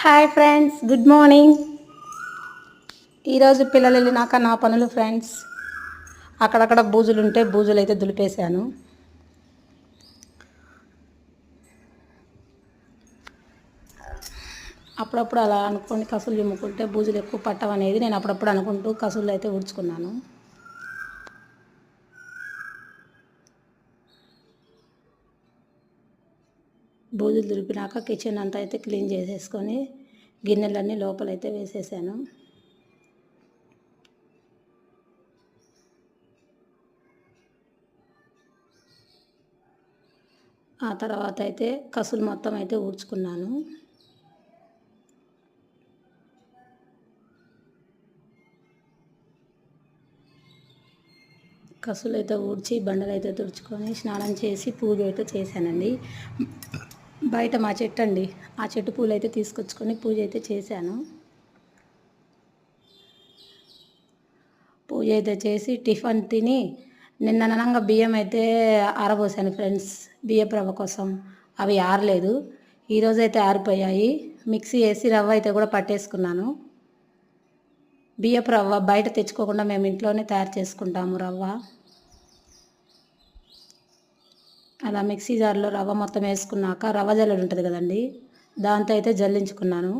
Hi friends, good morning. ఈరోజు పిల్లలు వెళ్ళినాక నా పనులు ఫ్రెండ్స్, అక్కడక్కడ బూజులు ఉంటే బూజులు అయితే దులిపేశాను. అప్పుడప్పుడు అలా అనుకోండి, కసులు చిమ్ముకుంటే బూజులు ఎక్కువ పట్టవనేది నేను అప్పుడప్పుడు అనుకుంటూ కసులు అయితే ఊడ్చుకున్నాను. బూజులు దులిపినాక కిచెన్ అంతా అయితే క్లీన్ చేసేసుకొని గిన్నెలన్నీ లోపలైతే వేసేసాను. ఆ తర్వాత అయితే కసులు మొత్తం అయితే ఊడ్చుకున్నాను. కసులు అయితే ఊడ్చి బండలు అయితే తుడుచుకొని స్నానం చేసి పూజ అయితే చేశానండి. బయట మా చెట్టు అండి, ఆ చెట్టు పూలు అయితే తీసుకొచ్చుకొని పూజ అయితే చేశాను. పూజ అయితే చేసి టిఫిన్ తిని నిన్న బియ్యం అయితే ఆరబోసాను ఫ్రెండ్స్, బియ్యపు రవ్వ కోసం. అవి ఆరలేదు, ఈరోజైతే ఆరిపోయాయి. మిక్సీ వేసి రవ్వ అయితే కూడా పట్టేసుకున్నాను. బియ్యపు రవ్వ బయట తెచ్చుకోకుండా మేము ఇంట్లోనే తయారు చేసుకుంటాము రవ్వ. అలా మిక్సీ జార్లో రవ్వ మొత్తం వేసుకున్నాక రవ్వ జల్లెడ ఉంటుంది కదండి, దాంతో అయితే జల్లించుకున్నాను.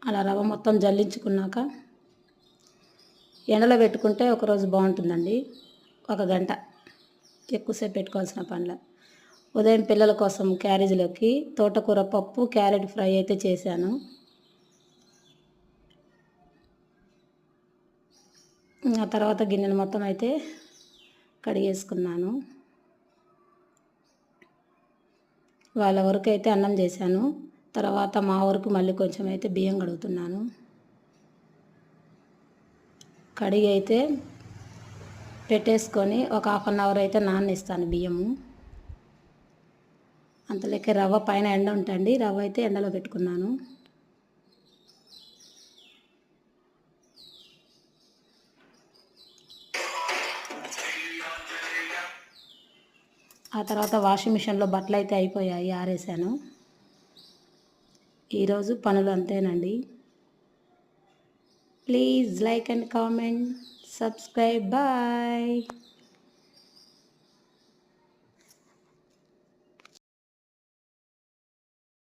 అలా రవ్వ మొత్తం జల్లించుకున్నాక ఎండలో పెట్టుకుంటే ఒకరోజు బాగుంటుందండి. 1 గంట ఎక్కువసేపు పెట్టుకోవాల్సిన పనిలే. ఉదయం పిల్లల కోసం క్యారేజీలోకి తోటకూర పప్పు, క్యారెట్ ఫ్రై అయితే చేశాను. ఆ తర్వాత గిన్నెలు మొత్తం అయితే కడిగేసుకున్నాను. వాళ్ళ వరకు అయితే అన్నం చేశాను. తర్వాత మా వరకు మళ్ళీ కొంచెం అయితే బియ్యం కడుగుతున్నాను. కడిగి అయితే పెట్టేసుకొని ఒక 1/2 అవర్ అయితే నాననిస్తాను బియ్యము. అంతలోకే రవ్వ పైన ఎండ ఉంటుంది, రవ్వ అయితే ఎండలో పెట్టుకున్నాను. ఆ తర్వాత వాషింగ్ మిషన్లో బట్టలు అయితే అయిపోయాయి, ఆరేసాను. ఈరోజు పనులు అంతేనండి. Please like and comment, subscribe. Bye.